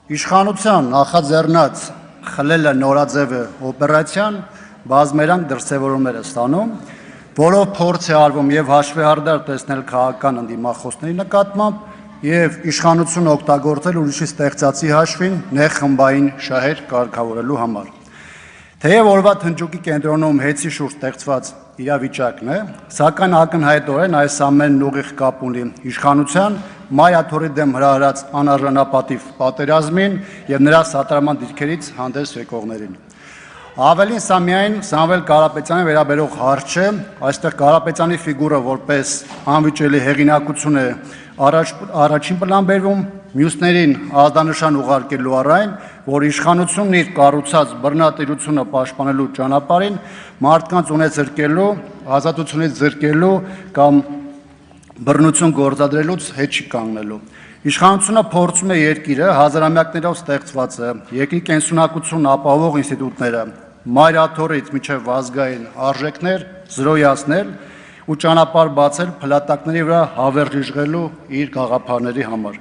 Իշխանության նախաձեռնած խլելը նորաձևը օպերացիան բազմերանգ դրսևորումներ է ստանում, որով փորձ է արվում եւ հաշվեհարդար տեսնել քաղաքական ընդդիմախոսների նկատմամբ եւ իշխանությունը օգտագործել ուրիշի ստեղծածի հաշվին նեղ խմբային շահեր կարգավորելու համար։ Թեև օրվա թնջուկի կենտրոնում հեծի շուրջ ստեղծված իրավիճակն է, սակայն ակնհայտորեն այս ամենն ուղիղ կապ ունի իշխանության Մայաթորի դեմ հրահրած անարժանապատիվ պատերազմին եւ նրա սատարման դիրքերից հանդես եկողներին։ Ավելին, սա միայն Սամվել Կարապետյանին վերաբերող հարց չէ, այստեղ Կարապետյանի ֆիգուրը որպես անվիճելի հեղինակություն է առաջին պլան բերվում, մյուսներին ազդանշան ուղարկելու առայն, որ իշխանությունն իր կառուցած բռնատիրությունը պաշտպանելու ճանապարհին մարդկանց ունեց զրկելու, ազատությունից զրկելու կամ բռնություն գործադրելուց հետ չի կանգնելու։ Իշխանությունը փորձում է երկիրը հազարամյակներով ստեղծվածը, երկրի կենսունակությունն ապահովող ինստիտուտները, մայրաթորից մինչև ազգային արժեքներ զրոյացնել ու ճանապարհ բացել փլատակների վրա հավերժիժղելու իր գաղափարների համար։